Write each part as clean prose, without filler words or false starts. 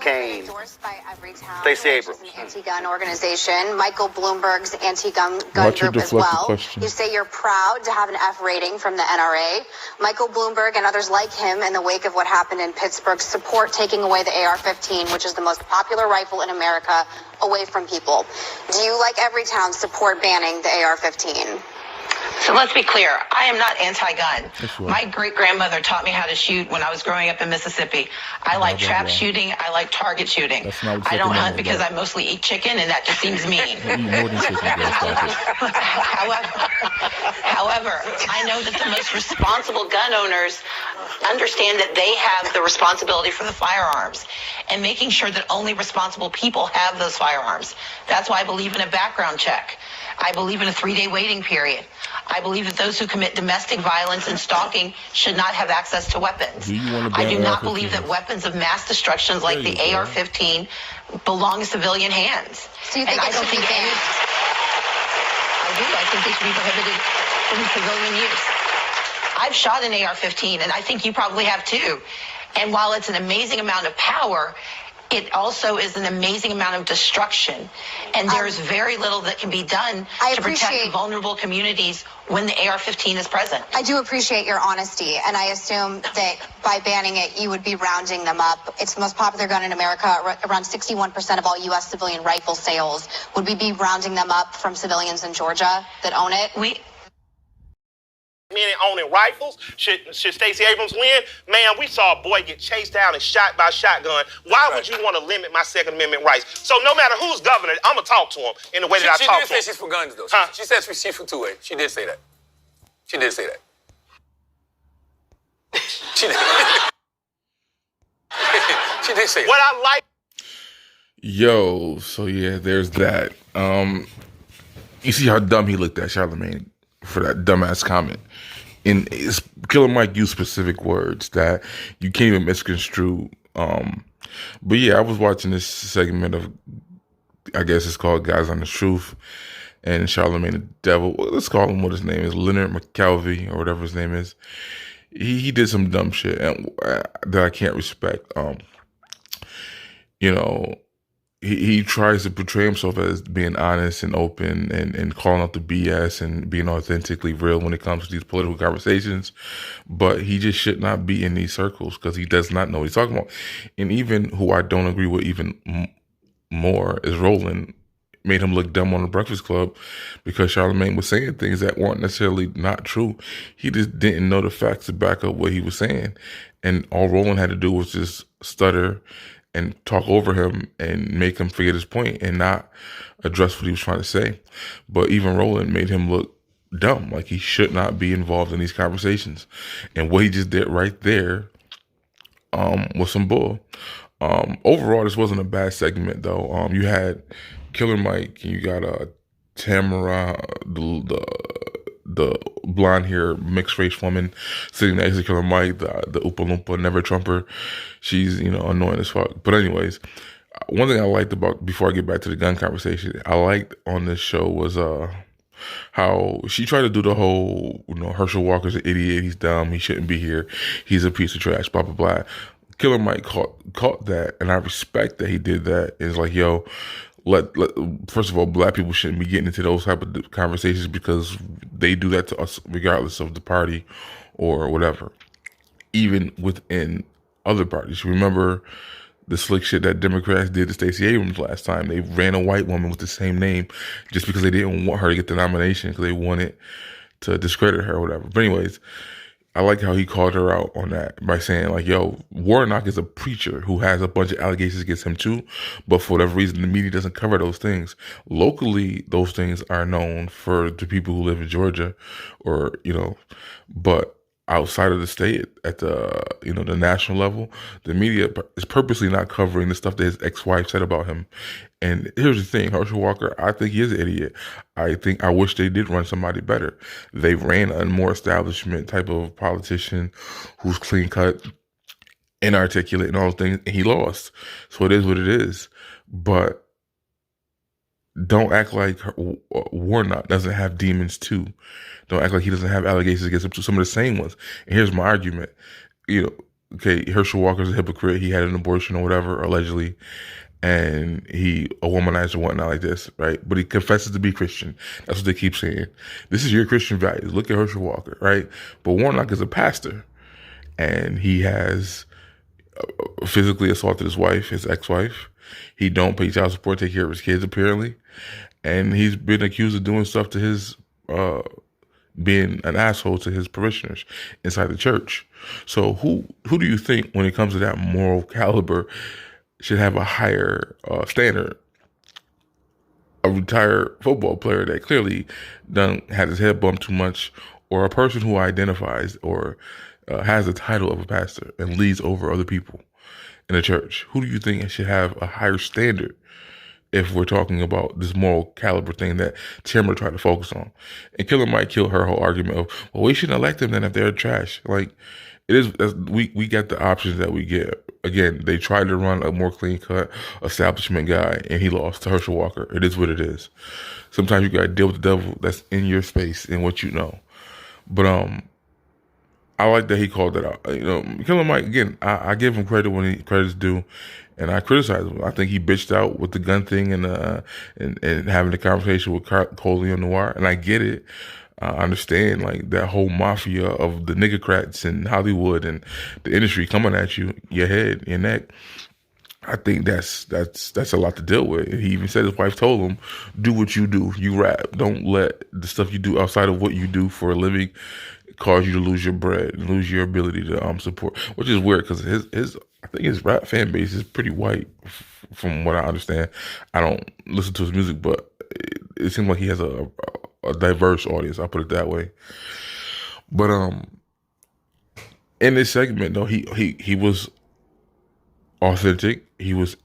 Kane, endorsed by Everytown, Stacey Abrams, an anti-gun organization, Michael Bloomberg's anti-gun group as well. You say you're proud to have an F rating from the NRA. Michael Bloomberg and others like him, in the wake of what happened in Pittsburgh, support taking away the AR-15, which is the most popular rifle in America, away from people. Do you, like Everytown, support banning the AR-15? So let's be clear. I am not anti-gun. My great-grandmother taught me how to shoot when I was growing up in Mississippi. I like trap shooting. I like target shooting. I don't hunt because I mostly eat chicken, and that just seems mean. However, I know that the most responsible gun owners understand that they have the responsibility for the firearms and making sure that only responsible people have those firearms. That's why I believe in a background check. I believe in a 3-day waiting period. I believe that those who commit domestic violence and stalking should not have access to weapons. I do not believe that weapons of mass destruction like the AR-15 belong in civilian hands. So you think I don't think any. I do. I think they should be prohibited from civilian use. I've shot an AR-15, and I think you probably have too. And while it's an amazing amount of power, it also is an amazing amount of destruction. And there's very little that can be done to protect vulnerable communities when the AR-15 is present. I do appreciate your honesty, and I assume that by banning it, you would be rounding them up. It's the most popular gun in America. Around 61% of all U.S. civilian rifle sales. Would we be rounding them up from civilians in Georgia that own it? Men owning rifles. Should Stacy Abrams win? Man, we saw a boy get chased down and shot by a shotgun. Why would you want to limit my Second Amendment rights? So no matter who's governor, I'm going to talk to him in the way that I talk to him. She did say she's for guns, though. She says she's for two-way. She did say that. She did say that. She did. She did say that. What I like. Yo, so yeah, there's that. You see how dumb he looked at Charlemagne for that dumbass comment. And Killer Mike used specific words that you can't even misconstrue. But yeah, I was watching this segment of, I guess it's called Guys on the Truth, and Charlemagne the Devil, let's call him what his name is, Leonard McKelvey or whatever his name is. He did some dumb shit that I can't respect. You know, he tries to portray himself as being honest and open and calling out the BS and being authentically real when it comes to these political conversations. But he just should not be in these circles because he does not know what he's talking about. And even who I don't agree with even more is Roland, made him look dumb on the Breakfast Club because Charlemagne was saying things that weren't necessarily not true. He just didn't know the facts to back up what he was saying. And all Roland had to do was just stutter and talk over him and make him forget his point and not address what he was trying to say. But even Roland made him look dumb, like he should not be involved in these conversations. And what he just did right there was some bull. Overall, this wasn't a bad segment, though. You had Killer Mike, and you got Tamara, the blonde hair mixed race woman sitting next to Killer Mike, the Oompa Loompa never Trumper. She's, annoying as fuck. But anyways, one thing I liked about, before I get back to the gun conversation, I liked on this show was how she tried to do the whole, Herschel Walker's an idiot, he's dumb, he shouldn't be here, he's a piece of trash, blah, blah, blah. Killer Mike caught that, and I respect that he did that. It's like, yo, first of all, black people shouldn't be getting into those type of conversations because they do that to us regardless of the party or whatever, even within other parties. Remember the slick shit that Democrats did to Stacy Abrams last time? They ran a white woman with the same name just because they didn't want her to get the nomination because they wanted to discredit her or whatever. But anyways, I like how he called her out on that by saying, like, yo, Warnock is a preacher who has a bunch of allegations against him too, but for whatever reason, the media doesn't cover those things. Locally, those things are known for the people who live in Georgia or, but outside of the state at the, the national level, the media is purposely not covering the stuff that his ex-wife said about him. And here's the thing, Herschel Walker, I think he is an idiot. I wish they did run somebody better. They ran a more establishment type of politician who's clean cut, inarticulate and all those things, and he lost. So it is what it is. But don't act like Warnock doesn't have demons too. Don't act like he doesn't have allegations against him too. Some of the same ones. And here's my argument. okay, Herschel Walker's a hypocrite. He had an abortion or whatever, allegedly, and he a womanizer and whatnot like this, right? But he confesses to be Christian. That's what they keep saying. This is your Christian values. Look at Herschel Walker, right? But Warnock is a pastor, and he has physically assaulted his wife, his ex-wife. He don't pay child support, take care of his kids apparently, and he's been accused of doing stuff to his, being an asshole to his parishioners inside the church. So who do you think, when it comes to that moral caliber, should have a higher standard? A retired football player that clearly done had his head bumped too much, or a person who identifies or has the title of a pastor and leads over other people in the church? Who do you think should have a higher standard if we're talking about this moral caliber thing that Timber tried to focus on? And Killer Mike killed her whole argument of, well, we shouldn't elect them then if they're trash. Like, it is, we got the options that we get. Again, they tried to run a more clean-cut establishment guy, and he lost to Herschel Walker. It is what it is. Sometimes you got to deal with the devil that's in your space and what you know. But I like that he called that out. Killer Mike, again, I give him credit when credit's due, and I criticize him. I think he bitched out with the gun thing and having the conversation with Coley on Noir, and I get it. I understand, like, that whole mafia of the niggercrats in Hollywood and the industry coming at you, your head, your neck. I think that's a lot to deal with. He even said his wife told him, do what you do. You rap. Don't let the stuff you do outside of what you do for a living cause you to lose your bread and lose your ability to support, which is weird because I think his rap fan base is pretty white from what I understand. I don't listen to his music, but it seems like he has a diverse audience. I'll put it that way. But in this segment though, he was authentic. He was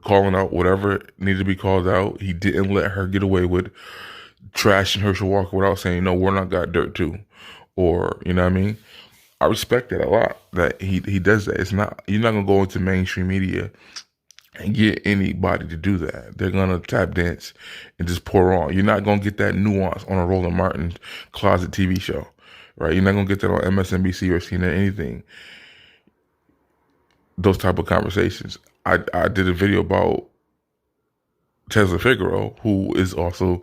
calling out whatever needed to be called out. He didn't let her get away with trashing Herschel Walker without saying, no, we're not got dirt too. Or, you know what I mean? I respect that a lot, that he does that. It's not, you're not going to go into mainstream media and get anybody to do that. They're going to tap dance and just pour on. You're not going to get that nuance on a Roland Martin closet TV show, right? You're not going to get that on MSNBC or CNN, anything. Those type of conversations. I did a video about Tesla Figaro, who is also,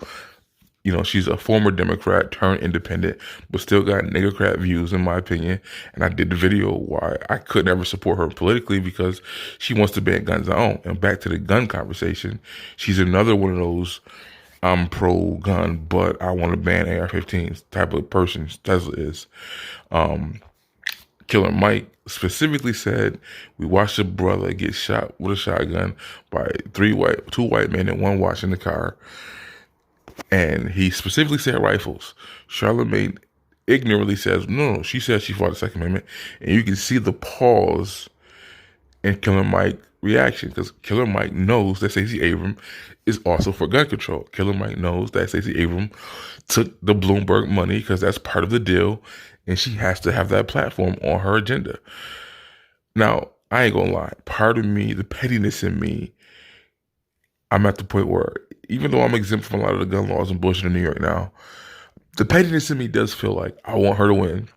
she's a former Democrat turned independent, but still got niggercrat views, in my opinion. And I did the video why I could never support her politically because she wants to ban guns on. And back to the gun conversation, she's another one of those, I'm pro-gun, but I want to ban AR-15s type of person Tesla is. Killer Mike specifically said, we watched a brother get shot with a shotgun by two white men and one watching the car. And he specifically said rifles. Charlamagne ignorantly says, no, she said she fought the Second Amendment. And you can see the pause in Killer Mike's reaction, because Killer Mike knows that Stacy Abrams is also for gun control. Killer Mike knows that Stacy Abrams took the Bloomberg money because that's part of the deal, and she has to have that platform on her agenda. Now, I ain't gonna lie. Part of me, the pettiness in me, I'm at the point where, even though I'm exempt from a lot of the gun laws and bullshit in New York now, the pettiness in me does feel like I want her to win,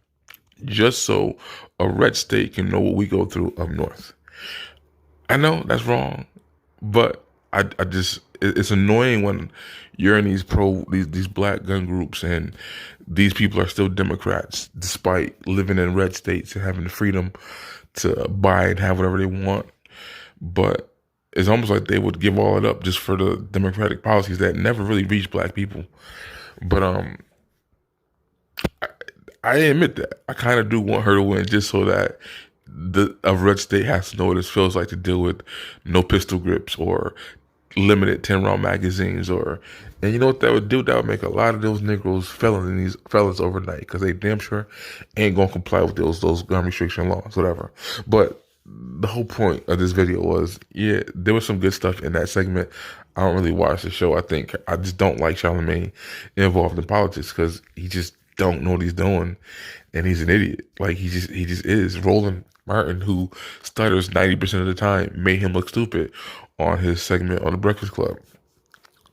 just so a red state can know what we go through up north. I know that's wrong, but I just, it's annoying when you're in these black gun groups and these people are still Democrats despite living in red states and having the freedom to buy and have whatever they want. But it's almost like they would give all it up just for the Democratic policies that never really reach black people. But I admit that I kind of do want her to win, just so that a red state has to know what it feels like to deal with no pistol grips or limited 10-round magazines, and you know what that would do? That would make a lot of those Negroes felons overnight, because they damn sure ain't gonna comply with those gun restriction laws, whatever. But the whole point of this video was, yeah, there was some good stuff in that segment. I don't really watch the show. I just don't like Charlamagne involved in politics, because he just don't know what he's doing, and he's an idiot. Like, he just is. Roland Martin, who stutters 90% of the time, made him look stupid on his segment on The Breakfast Club.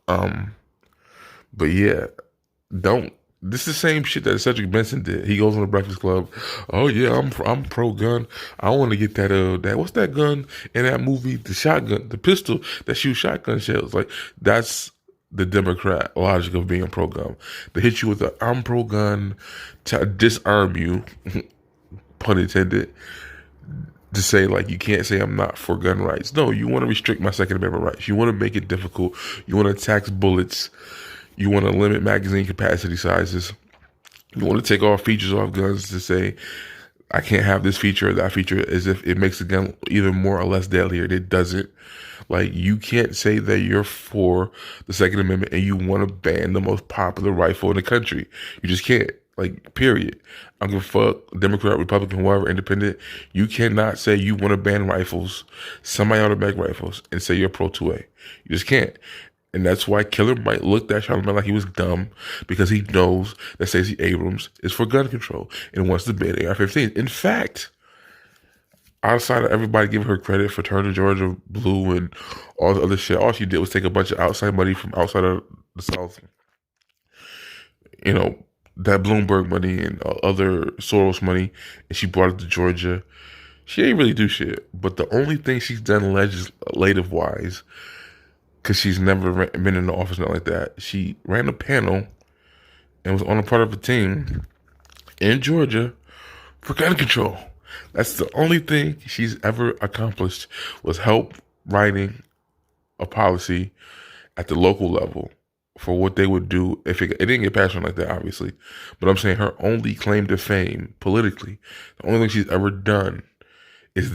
But yeah, don't This is the same shit that Cedric Benson did. He goes on the Breakfast Club. Oh yeah, I'm pro gun. I want to get that what's that gun in that movie? The shotgun, the pistol that shoots shotgun shells. Like that's the Democrat logic of being pro gun. They hit you with the I'm pro gun to disarm you, pun intended. To say like you can't say I'm not for gun rights. No, you want to restrict my Second Amendment rights. You want to make it difficult. You want to tax bullets. You want to limit magazine capacity sizes. You want to take all features off guns to say I can't have this feature or that feature as if it makes the gun even more or less deadlier. It doesn't. Like you can't say that you're for the Second Amendment and you want to ban the most popular rifle in the country. You just can't. Like, period. I don't give a fuck, Democrat, Republican, whoever, independent. You cannot say you want to ban rifles, semi-automatic rifles, and say you're pro 2A. You just can't. And that's why Killer Mike looked at Charlamagne like he was dumb, because he knows that Stacy Abrams is for gun control and wants to ban AR-15. In fact, outside of everybody giving her credit for turning Georgia blue and all the other shit, all she did was take a bunch of outside money from outside of the South. You know, that Bloomberg money and other Soros money, and she brought it to Georgia. She ain't really do shit. But the only thing she's done legislative-wise, because she's never been in the office, nothing like that, she ran a panel and was on a part of a team in Georgia for gun control. That's the only thing she's ever accomplished, was help writing a policy at the local level for what they would do if it didn't get passed on like that, obviously. But I'm saying her only claim to fame politically, the only thing she's ever done is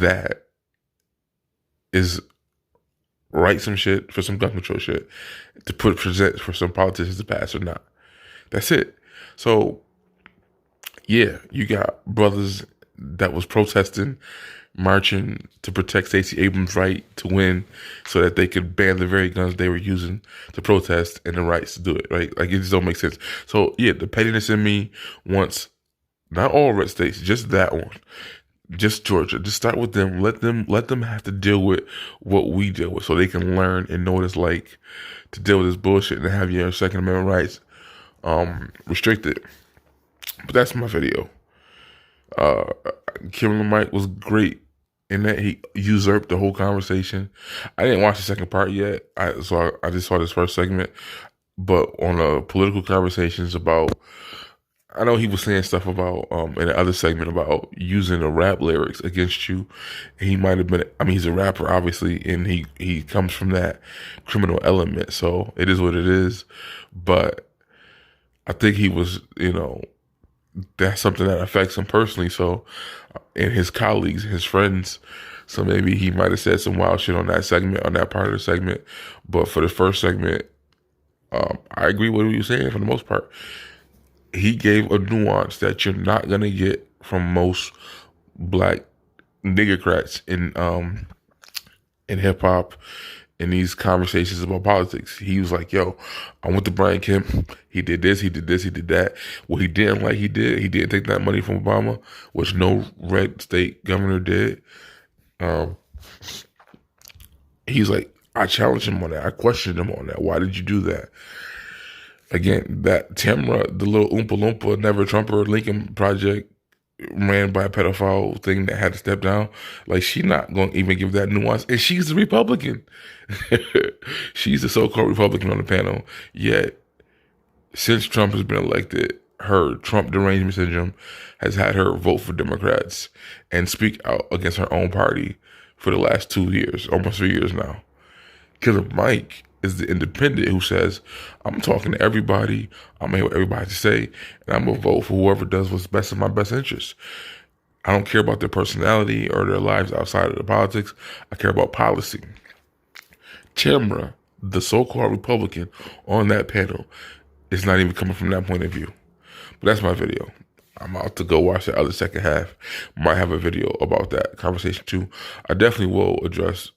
write some shit for some gun control shit to present for some politicians to pass or not. That's it. So, yeah, you got brothers that was protesting, marching to protect Stacey Abrams' right to win so that they could ban the very guns they were using to protest and the rights to do it, right? Like, it just don't make sense. So, yeah, the pettiness in me wants not all red states, just that one. Just Georgia. Just start with them. Let them have to deal with what we deal with so they can learn and know what it's like to deal with this bullshit and have your Second Amendment rights restricted. But that's my video. Killer Mike was great in that he usurped the whole conversation. I didn't watch the second part yet, so I just saw this first segment. But on political conversations about, I know he was saying stuff about in the other segment about using the rap lyrics against you. He might have been, I mean, he's a rapper obviously, and he comes from that criminal element, so it is what it is. But I think he was, that's something that affects him personally. So, and his colleagues, his friends. So maybe he might have said some wild shit on that segment, on that part of the segment. But for the first segment, I agree with what he was saying for the most part. He gave a nuance that you're not gonna get from most black niggercrats in hip hop, in these conversations about politics. He was like, yo, I went to Brian Kemp. He did this, he did this, he did that. What he didn't like, he didn't take that money from Obama, which no red state governor did. He's like, I challenged him on that. I questioned him on that. Why did you do that? Again, that Tamra, the little Oompa Loompa, Never Trumper Lincoln Project, ran by a pedophile thing that had to step down. Like, she's not going to even give that nuance. And she's a Republican. She's the so-called Republican on the panel. Yet, since Trump has been elected, her Trump derangement syndrome has had her vote for Democrats and speak out against her own party for the last 2 years, almost 3 years now. Killer Mike is the independent who says, I'm talking to everybody, I'm going to hear what everybody has to say, and I'm going to vote for whoever does what's best in my best interest. I don't care about their personality or their lives outside of the politics. I care about policy. Tamra, the so-called Republican on that panel, is not even coming from that point of view. But that's my video. I'm out to go watch the other second half. Might have a video about that conversation too. I definitely will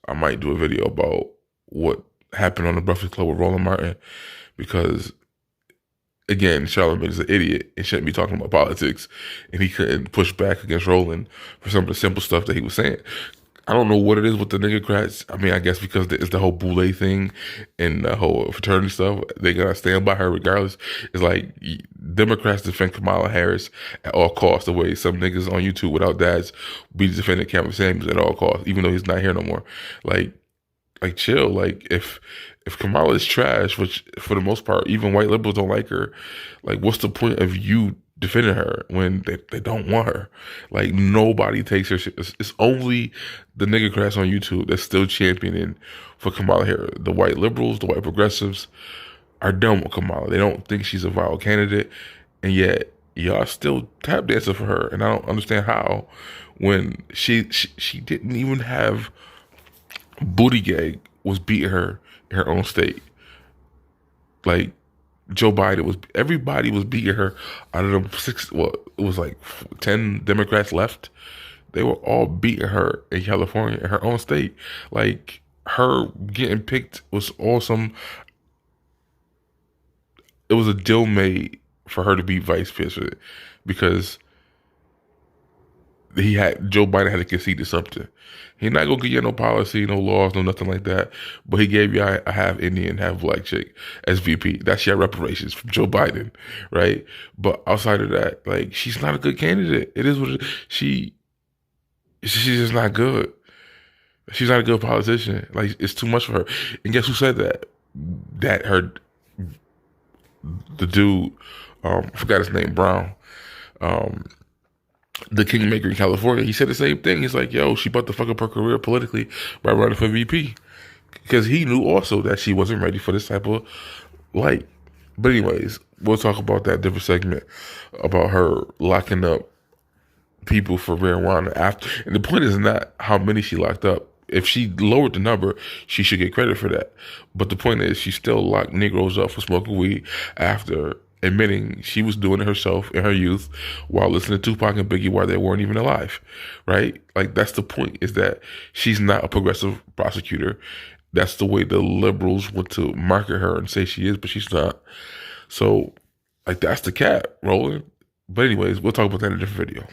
I might do a video about what happened on the Breakfast Club with Roland Martin, because again, Charlamagne is an idiot and shouldn't be talking about politics, and he couldn't push back against Roland for some of the simple stuff that he was saying. I don't know what it is with the niggercrats. I mean, I guess because it's the whole boule thing and the whole fraternity stuff, they gotta stand by her regardless. It's like Democrats defend Kamala Harris at all costs, the way some niggas on YouTube without dads be defending Cameron Sanders at all costs, even though he's not here no more. Like chill. Like if Kamala is trash, which for the most part, even white liberals don't like her, like what's the point of you defending her when they don't want her? Like nobody takes her shit. It's only the niggercrats on YouTube that's still championing for Kamala Harris. The white liberals, the white progressives are done with Kamala. They don't think she's a viable candidate, and yet y'all still tap dancing for her. And I don't understand how, when she didn't even have Buttigieg was beating her in her own state. Like Joe Biden everybody was beating her out of them 6. Well, it was like 10 Democrats left. They were all beating her in California, in her own state. Like her getting picked was awesome. It was a deal made for her to be vice president because Joe Biden had to concede to something. He's not gonna give you no policy, no laws, no nothing like that. But he gave you a half Indian, half black chick as VP. That's your reparations from Joe Biden, right? But outside of that, like she's not a good candidate. It is what it is. She's just not good. She's not a good politician. Like it's too much for her. And guess who said that? The dude, I forgot his name, Brown. The kingmaker in California, he said the same thing. He's like, yo, she about to fuck up her career politically by running for VP. Because he knew also that she wasn't ready for this type of light. But anyways, we'll talk about that different segment about her locking up people for marijuana after. And the point is not how many she locked up. If she lowered the number, she should get credit for that. But the point is she still locked Negroes up for smoking weed after admitting she was doing it herself in her youth while listening to Tupac and Biggie while they weren't even alive, right? Like, that's the point, is that she's not a progressive prosecutor. That's the way the liberals want to market her and say she is, but she's not. So, like, that's the cat rolling. But anyways, we'll talk about that in a different video.